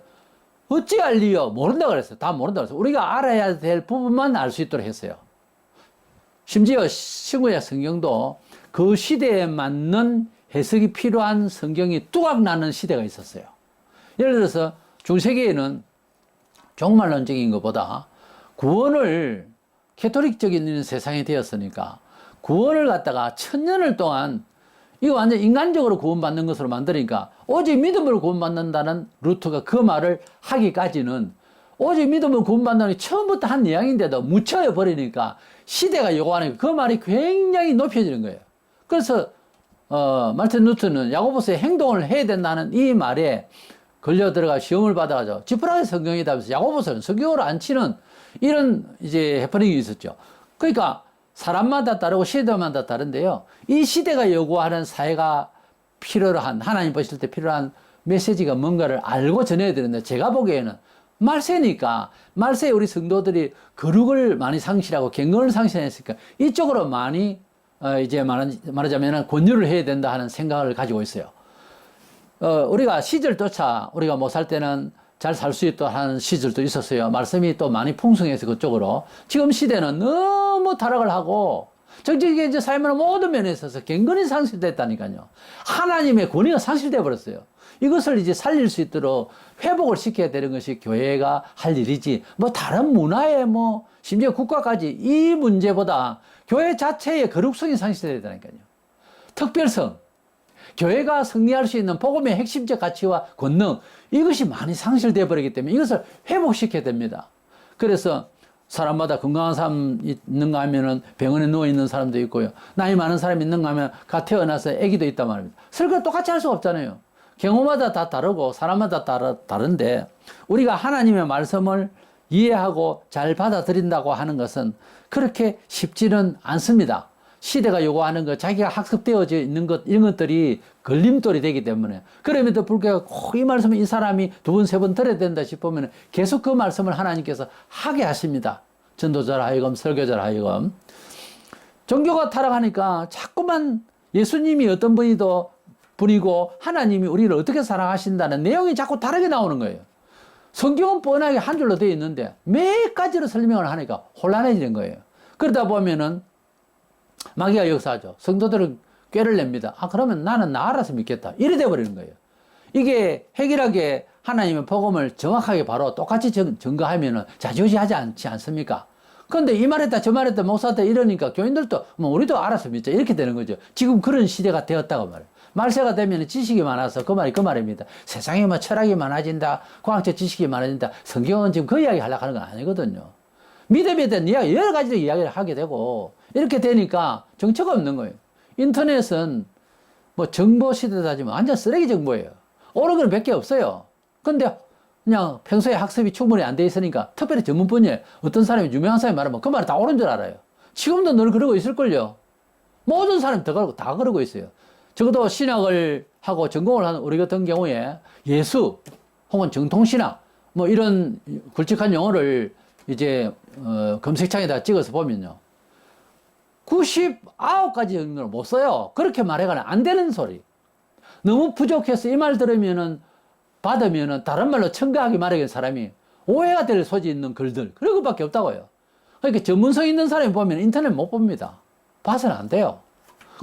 어찌 알리요? 모른다 그랬어요. 다 모른다 그랬어요. 우리가 알아야 될 부분만 알 수 있도록 했어요. 심지어 신구약 성경도 그 시대에 맞는 해석이 필요한 성경이 뚜각 나는 시대가 있었어요. 예를 들어서 중세기에는 종말론적인 것보다 구원을 캐토릭적인 세상이 되었으니까 구원을 갖다가 1000년을 동안 이거 완전 인간적으로 구원받는 것으로 만드니까 오직 믿음으로 구원받는다는 루트가 그 말을 하기까지는 오직 믿음으로 구원받는다는 게 처음부터 한 이야기인데도 묻혀져 버리니까 시대가 요구하는 그 말이 굉장히 높여지는 거예요. 그래서 말틴 루터는 야고보서의 행동을 해야 된다는 이 말에 걸려 들어가 시험을 받아가지고 지푸라기 성경이다 하면서 야고보서는 성경으로 안 치는 이런 이제 해프닝이 있었죠. 그러니까 사람마다 다르고 시대마다 다른데요. 이 시대가 요구하는 사회가 필요한, 하나님 보실 때 필요한 메시지가 뭔가를 알고 전해야 되는데, 제가 보기에는 말세니까, 말세에 우리 성도들이 거룩을 많이 상실하고 경건을 상실했으니까 이쪽으로 많이 이제 말하자면 권유를 해야 된다 하는 생각을 가지고 있어요. 우리가 시절조차 우리가 못 살 때는 잘 살 수 있도록 하는 시절도 있었어요. 말씀이 또 많이 풍성해서 그쪽으로. 지금 시대는 너무 타락을 하고 정치계 이제 삶의 모든 면에 있어서 경건이 상실됐다니까요. 하나님의 권위가 상실돼 버렸어요. 이것을 이제 살릴 수 있도록 회복을 시켜야 되는 것이 교회가 할 일이지, 뭐 다른 문화에 뭐 심지어 국가까지 이 문제보다 교회 자체의 거룩성이 상실되다니까요. 특별성, 교회가 승리할 수 있는 복음의 핵심적 가치와 권능, 이것이 많이 상실되어 버리기 때문에 이것을 회복시켜야 됩니다. 그래서 사람마다 건강한 사람 있는가 하면은 병원에 누워있는 사람도 있고요. 나이 많은 사람이 있는가 하면 갓 태어나서 아기도 있단 말입니다. 설교를 똑같이 할 수가 없잖아요. 경우마다 다 다르고 사람마다 다른데 우리가 하나님의 말씀을 이해하고 잘 받아들인다고 하는 것은 그렇게 쉽지는 않습니다. 시대가 요구하는 것, 자기가 학습되어져 있는 것, 이런 것들이 걸림돌이 되기 때문에, 그럼에도 불구하고 꼭 이 말씀을 이 사람이 두 번, 세 번 들어야 된다 싶으면 계속 그 말씀을 하나님께서 하게 하십니다. 전도자라 하여금, 설교자라 하여금. 종교가 타락하니까 자꾸만 예수님이 어떤 분이고 하나님이 우리를 어떻게 사랑하신다는 내용이 자꾸 다르게 나오는 거예요. 성경은 뻔하게 한 줄로 되어 있는데 몇 가지로 설명을 하니까 혼란해지는 거예요. 그러다 보면은 마귀가 역사하죠. 성도들은 꾀를 냅니다. 그러면 나는 나 알아서 믿겠다. 이래 돼버리는 거예요. 이게 해결하게 하나님의 복음을 정확하게 바로 똑같이 증거하면은 좌지우지하지 않지 않습니까? 그런데 이 말했다 저 말했다 목사한테 이러니까 교인들도 뭐 우리도 알아서 믿자 이렇게 되는 거죠. 지금 그런 시대가 되었다고 말해요. 말세가 되면 지식이 많아서 그 말이 그 말입니다. 세상에 뭐 철학이 많아진다, 과학적 지식이 많아진다. 성경은 지금 그 이야기 하려고 하는 건 아니거든요. 믿음에 대한 이야기, 여러 가지 이야기를 하게 되고, 이렇게 되니까 정처가 없는 거예요. 인터넷은 뭐 정보 시대다 지만 완전 쓰레기 정보예요. 옳은 건 몇 개 없어요. 근데 그냥 평소에 학습이 충분히 안 돼 있으니까, 특별히 전문 분야에 어떤 사람이 유명한 사람이 말하면 그 말이 다 옳은 줄 알아요. 지금도 늘 그러고 있을걸요. 모든 사람이 다 그러고 있어요. 적어도 신학을 하고 전공을 하는 우리 같은 경우에 예수 혹은 정통신학 뭐 이런 굵직한 용어를 이제 검색창에다 찍어서 보면요. 99가지 정도를 못 써요. 그렇게 말해가는 안 되는 소리. 너무 부족해서 이 말 들으면은 받으면은 다른 말로 첨가하기 마련인 사람이 오해가 될 소지 있는 글들 그런 것밖에 없다고요. 그러니까 전문성 있는 사람이 보면 인터넷 못 봅니다. 봐서는 안 돼요.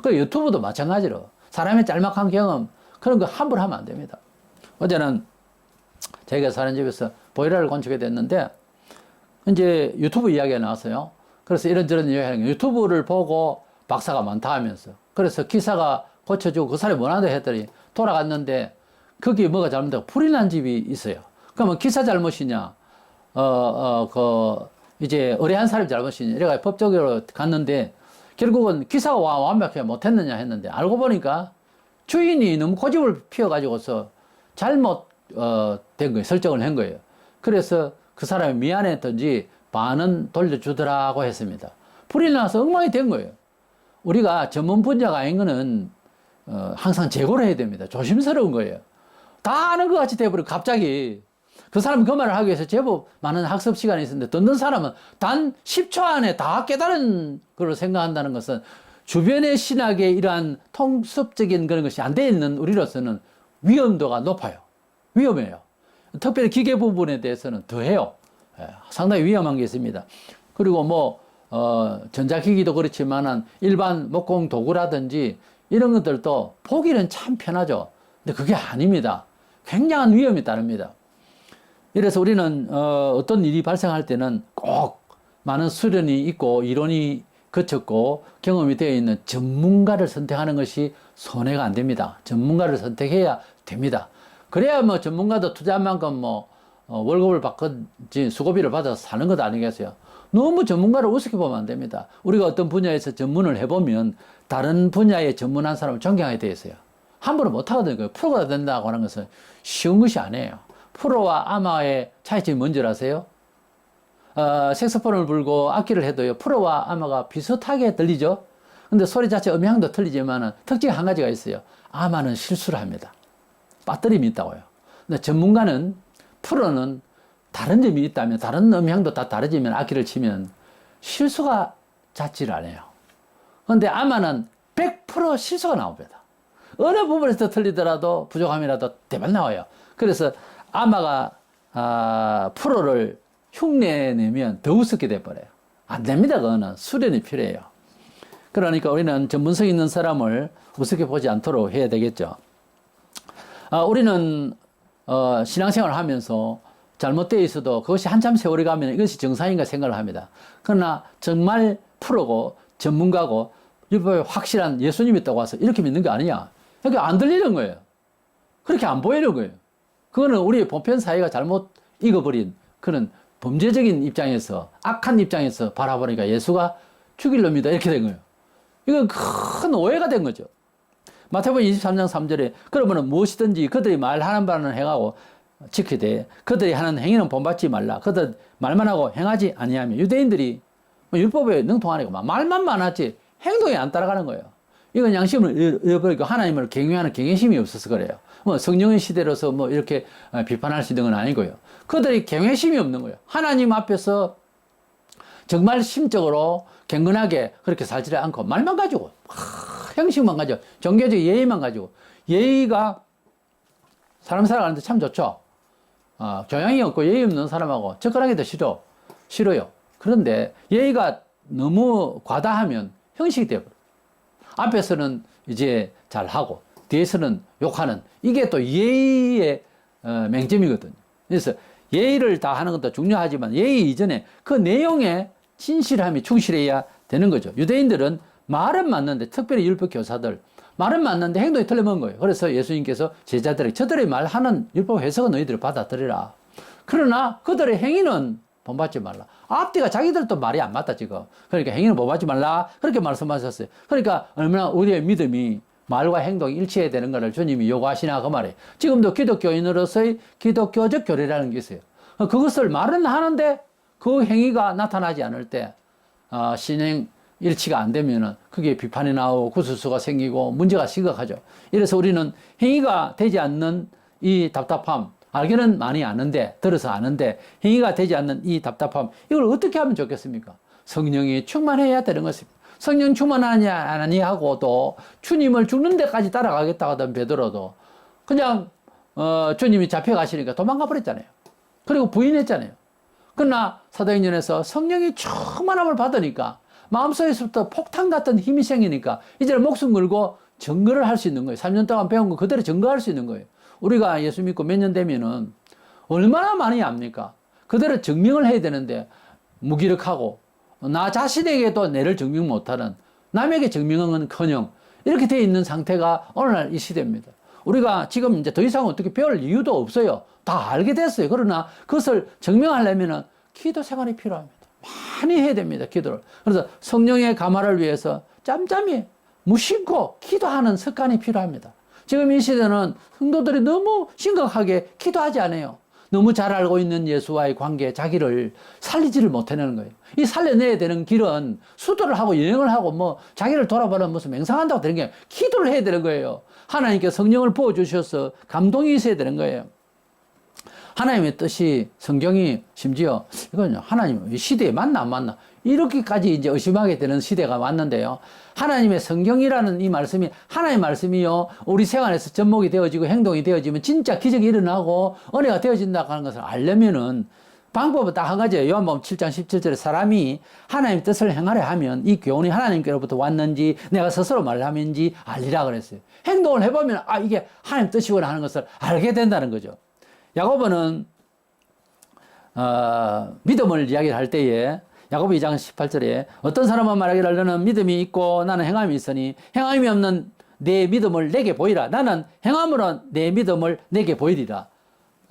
그 유튜브도 마찬가지로 사람의 짤막한 경험 그런 거 함부로 하면 안 됩니다. 어제는 저희가 사는 집에서 보일러를 건축해 됐는데 이제 유튜브 이야기가 나왔어요. 그래서 이런저런 이야기하는 거 유튜브를 보고 박사가 많다 하면서 그래서 기사가 고쳐주고 그 사람이 원한다 했더니 돌아갔는데 거기에 뭐가 잘못되고 불이 난 집이 있어요. 그러면 기사 잘못이냐 이제 의뢰한 사람이 잘못이냐 이래가 법적으로 갔는데 결국은 기사가 완벽하게 못했느냐 했는데 알고 보니까 주인이 너무 고집을 피워가지고서 잘못 된 거예요. 설정을 한 거예요. 그래서 그 사람이 미안했던지 반은 돌려주더라고 했습니다. 불이 나서 엉망이 된 거예요. 우리가 전문 분야가 아닌 거는 항상 재고를 해야 됩니다. 조심스러운 거예요. 다 아는 것 같이 돼버리고 갑자기 그 사람이 그 말을 하기 위해서 제법 많은 학습 시간이 있었는데 듣는 사람은 단 10초 안에 다 깨달은 걸 생각한다는 것은 주변의 신학의 이러한 통습적인 그런 것이 안 돼 있는 우리로서는 위험도가 높아요. 위험해요. 특별히 기계 부분에 대해서는 더해요. 상당히 위험한 게 있습니다. 그리고 뭐 전자기기도 그렇지만은 일반 목공 도구라든지 이런 것들도 보기는 참 편하죠. 근데 그게 아닙니다. 굉장한 위험이 따릅니다. 이래서 우리는 어떤 일이 발생할 때는 꼭 많은 수련이 있고 이론이 거쳤고 경험이 되어 있는 전문가를 선택하는 것이 손해가 안 됩니다. 전문가를 선택해야 됩니다. 그래야 뭐 전문가도 투자한 만큼 뭐 월급을 받든지 수고비를 받아서 사는 것 아니겠어요? 너무 전문가를 우습게 보면 안 됩니다. 우리가 어떤 분야에서 전문을 해보면 다른 분야에 전문한 사람을 존경하게 돼 있어요. 함부로 못하거든요. 프로가 된다고 하는 것은 쉬운 것이 아니에요. 프로와 아마의 차이점이 뭔지 아세요? 색소폰을 불고 악기를 해도요, 프로와 아마가 비슷하게 들리죠? 근데 소리 자체 음향도 틀리지만은 특징이 한 가지가 있어요. 아마는 실수를 합니다. 빠뜨림이 있다고요. 근데 전문가는, 프로는 다른 점이 있다면, 다른 음향도 다 다르지만 악기를 치면 실수가 잦지를 않아요. 근데 아마는 100% 실수가 나옵니다. 어느 부분에서 틀리더라도 부족함이라도 대박 나와요. 그래서 아마가 프로를 흉내내면 더 우습게 돼버려요. 안 됩니다. 그거는 수련이 필요해요. 그러니까 우리는 전문성 있는 사람을 우습게 보지 않도록 해야 되겠죠. 우리는 신앙생활을 하면서 잘못되어 있어도 그것이 한참 세월이 가면 이것이 정상인가 생각을 합니다. 그러나 정말 프로고 전문가고 율법에 확실한 예수님이 있다고 와서 이렇게 믿는 게 아니냐. 그러니까 안 들리는 거예요. 그렇게 안 보이는 거예요. 그거는 우리의 보편 사회가 잘못 익어버린 그런 범죄적인 입장에서 악한 입장에서 바라보니까 예수가 죽일 놈이다 이렇게 된 거예요. 이건 큰 오해가 된 거죠. 마태복음 23장 3절에 그러면 무엇이든지 그들이 말하는 바는 행하고 지키되 그들이 하는 행위는 본받지 말라. 그들 말만 하고 행하지 아니하며 유대인들이 율법에 능통하니까 말만 많았지 행동이 안 따라가는 거예요. 이건 양심을 잃어버리고 하나님을 경외하는 경외심이 없어서 그래요. 뭐 성령의 시대로서 뭐 이렇게 비판할 수 있는 건 아니고요. 그들이 경외심이 없는 거예요. 하나님 앞에서 정말 심적으로 경건하게 그렇게 살지 않고 말만 가지고 형식만 가지고 종교적 예의만 가지고 예의가 사람 살아가는데 참 좋죠. 교양이 없고 예의 없는 사람하고 접근하기도 싫어요. 그런데 예의가 너무 과다하면 형식이 되어버려요. 앞에서는 이제 잘하고 뒤에서는 욕하는 이게 또 예의의 맹점이거든요. 그래서 예의를 다하는 것도 중요하지만 예의 이전에 그 내용에 진실함이 충실해야 되는 거죠. 유대인들은 말은 맞는데, 특별히 율법 교사들 말은 맞는데 행동이 틀려먹은 거예요. 그래서 예수님께서 제자들에게 저들의 말하는 율법 해석은 너희들이 받아들이라. 그러나 그들의 행위는 본받지 말라. 앞뒤가 자기들도 말이 안 맞다 지금. 그러니까 행위는 본받지 말라 그렇게 말씀하셨어요. 그러니까 얼마나 우리의 믿음이 말과 행동이 일치해야 되는 것을 주님이 요구하시나 그 말이에요. 지금도 기독교인으로서의 기독교적 교리라는 게 있어요. 그것을 말은 하는데 그 행위가 나타나지 않을 때 신행 일치가 안 되면은 그게 비판이 나오고 구술수가 생기고 문제가 심각하죠. 이래서 우리는 행위가 되지 않는 이 답답함, 알기는 많이 아는데, 들어서 아는데 행위가 되지 않는 이 답답함, 이걸 어떻게 하면 좋겠습니까? 성령이 충만해야 되는 것입니다. 성령 충만하니 안 하니 하고 또 주님을 죽는 데까지 따라가겠다 하던 베드로도 그냥 주님이 잡혀가시니까 도망가 버렸잖아요. 그리고 부인했잖아요. 그러나 사도행전에서 성령이 충만함을 받으니까 마음속에서부터 폭탄 같은 힘이 생기니까 이제는 목숨 걸고 증거를 할 수 있는 거예요. 3년 동안 배운 거 그대로 증거할 수 있는 거예요. 우리가 예수 믿고 몇 년 되면은 얼마나 많이 압니까? 그대로 증명을 해야 되는데 무기력하고 나 자신에게도 내를 증명 못하는, 남에게 증명은 커녕 이렇게 되어 있는 상태가 오늘날 이 시대입니다. 우리가 지금 이제 더 이상 어떻게 배울 이유도 없어요. 다 알게 됐어요. 그러나 그것을 증명하려면 기도 생활이 필요합니다. 많이 해야 됩니다. 기도를. 그래서 성령의 감화를 위해서 짬짬이 무심코 기도하는 습관이 필요합니다. 지금 이 시대는 성도들이 너무 심각하게 기도하지 않아요. 너무 잘 알고 있는 예수와의 관계, 자기를 살리지를 못해내는 거예요. 이 살려내야 되는 길은 수도를 하고 여행을 하고 뭐 자기를 돌아보는 무슨 맹상한다고 되는 게 아니라 기도를 해야 되는 거예요. 하나님께 성령을 부어주셔서 감동이 있어야 되는 거예요. 하나님의 뜻이, 성경이 심지어 이건 하나님 시대에 맞나 안 맞나 이렇게까지 이제 의심하게 되는 시대가 왔는데요. 하나님의 성경이라는 이 말씀이 하나님의 말씀이요, 우리 생활에서 접목이 되어지고 행동이 되어지면 진짜 기적이 일어나고 은혜가 되어진다고 하는 것을 알려면은 방법은 딱 한 가지예요. 요한복음 7장 17절에 사람이 하나님의 뜻을 행하려 하면 이 교훈이 하나님께로부터 왔는지 내가 스스로 말하는지 알리라 그랬어요. 행동을 해보면 이게 하나님 뜻이구나 하는 것을 알게 된다는 거죠. 야고보는 믿음을 이야기를 할 때에 야고보 2장 18절에 어떤 사람은 말하기를 너는 믿음이 있고 나는 행함이 있으니 행함이 없는 내 믿음을 내게 보이라. 나는 행함으로 내 믿음을 내게 보이리라.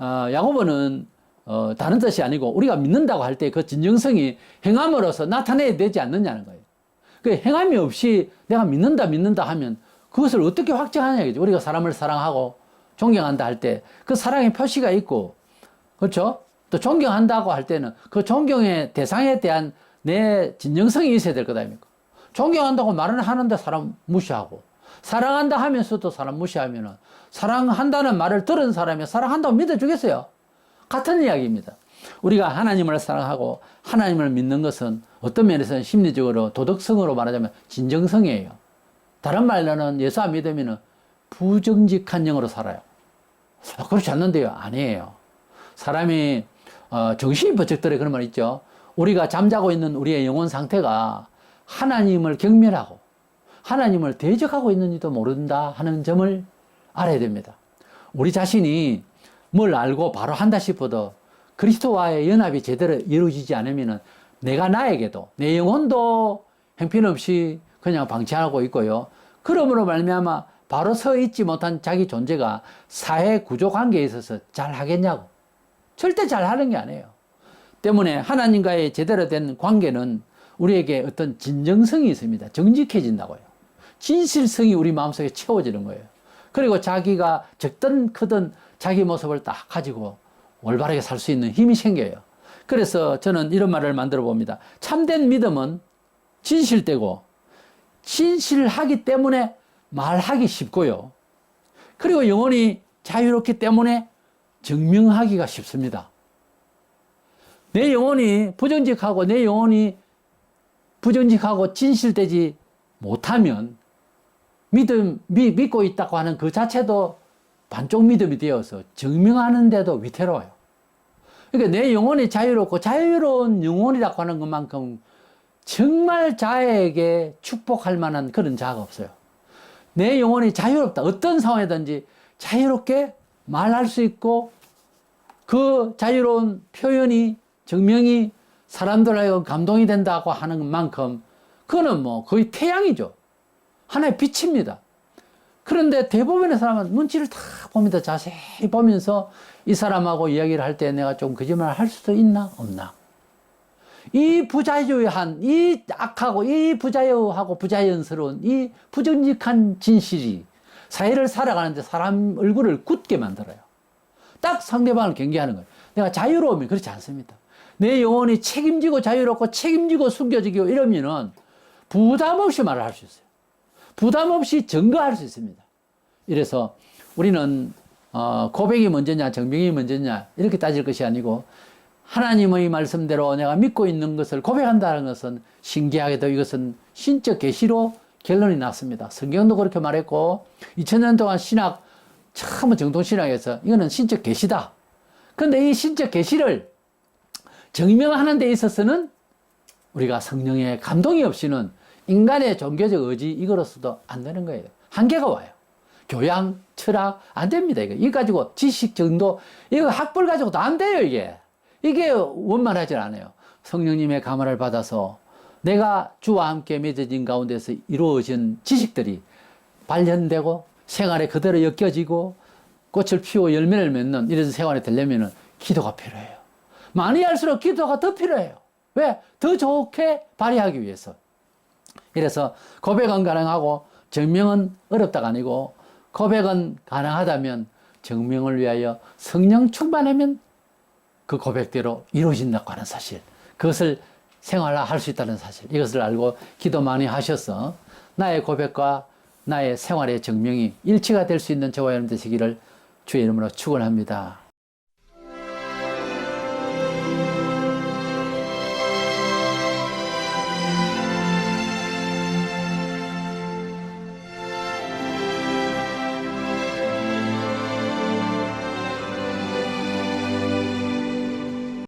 야고보는 다른 뜻이 아니고 우리가 믿는다고 할 때 그 진정성이 행함으로서 나타내야 되지 않느냐는 거예요. 그 행함이 없이 내가 믿는다 하면 그것을 어떻게 확증하냐겠죠. 우리가 사람을 사랑하고 존경한다 할 때 그 사랑의 표시가 있고, 그렇죠? 또 존경한다고 할 때는 그 존경의 대상에 대한 내 진정성이 있어야 될 것 아닙니까? 존경한다고 말은 하는데 사람 무시하고, 사랑한다 하면서도 사람 무시하면은 사랑한다는 말을 들은 사람이 사랑한다고 믿어주겠어요? 같은 이야기입니다. 우리가 하나님을 사랑하고 하나님을 믿는 것은 어떤 면에서는 심리적으로 도덕성으로 말하자면 진정성이에요. 다른 말로는 예수 안 믿으면은 부정직한 영으로 살아요. 그렇지 않는데요. 아니에요. 사람이 정신이 번쩍 들어 그런 말 있죠. 우리가 잠자고 있는 우리의 영혼 상태가 하나님을 경멸하고 하나님을 대적하고 있는지도 모른다 하는 점을 알아야 됩니다. 우리 자신이 뭘 알고 바로 한다 싶어도 그리스도와의 연합이 제대로 이루어지지 않으면 내가 나에게도 내 영혼도 형편없이 그냥 방치하고 있고요. 그러므로 말미암아 바로 서 있지 못한 자기 존재가 사회 구조 관계에 있어서 잘 하겠냐고. 절대 잘 하는 게 아니에요. 때문에 하나님과의 제대로 된 관계는 우리에게 어떤 진정성이 있습니다. 정직해진다고요. 진실성이 우리 마음속에 채워지는 거예요. 그리고 자기가 적든 크든 자기 모습을 딱 가지고 올바르게 살 수 있는 힘이 생겨요. 그래서 저는 이런 말을 만들어 봅니다. 참된 믿음은 진실되고 진실하기 때문에 말하기 쉽고요. 그리고 영혼이 자유롭기 때문에 증명하기가 쉽습니다. 내 영혼이 부정직하고 내 영혼이 부정직하고 진실되지 못하면 믿고 있다고 하는 그 자체도 반쪽 믿음이 되어서 증명하는데도 위태로워요. 그러니까 내 영혼이 자유롭고 자유로운 영혼이라고 하는 것만큼 정말 자에게 축복할 만한 그런 자가 없어요. 내 영혼이 자유롭다. 어떤 상황이든지 자유롭게 말할 수 있고 그 자유로운 표현이, 증명이 사람들에게 감동이 된다고 하는 만큼 그거는 뭐 거의 태양이죠. 하나의 빛입니다. 그런데 대부분의 사람은 눈치를 다 봅니다. 자세히 보면서 이 사람하고 이야기를 할 때 내가 좀 거짓말을 할 수도 있나 없나. 이 부자유한, 이 악하고 이 부자유하고 부자연스러운 이 부정직한 진실이 사회를 살아가는데 사람 얼굴을 굳게 만들어요. 딱 상대방을 경계하는 거예요. 내가 자유로우면 그렇지 않습니다. 내 영혼이 책임지고 자유롭고 책임지고 숨겨지고 이러면은 부담 없이 말을 할 수 있어요. 부담 없이 증거할 수 있습니다. 이래서 우리는 고백이 먼저냐 증명이 먼저냐 이렇게 따질 것이 아니고 하나님의 말씀대로 내가 믿고 있는 것을 고백한다는 것은 신기하게도 이것은 신적 계시로 결론이 났습니다. 성경도 그렇게 말했고 2000년 동안 신학 참 정통신학에서 이거는 신적 계시다. 그런데 이 신적 계시를 증명하는 데 있어서는 우리가 성령의 감동이 없이는 인간의 종교적 의지 이거로서도 안 되는 거예요. 한계가 와요. 교양, 철학 안 됩니다. 이거 가지고 지식 정도 이거 학벌 가지고도 안 돼요. 이게 원만하지 않아요. 성령님의 감화를 받아서 내가 주와 함께 맺어진 가운데서 이루어진 지식들이 발현되고 생활에 그대로 엮여지고 꽃을 피우고 열매를 맺는 이런 생활이 되려면 기도가 필요해요. 많이 할수록 기도가 더 필요해요. 왜? 더 좋게 발휘하기 위해서. 이래서 고백은 가능하고 증명은 어렵다가 아니고 고백은 가능하다면 증명을 위하여 성령 충만하면 그 고백대로 이루어진다고 하는 사실, 그것을 생활화할 수 있다는 사실, 이것을 알고 기도 많이 하셔서 나의 고백과 나의 생활의 증명이 일치가 될 수 있는 저와 여러분 되시기를 주의 이름으로 축원합니다.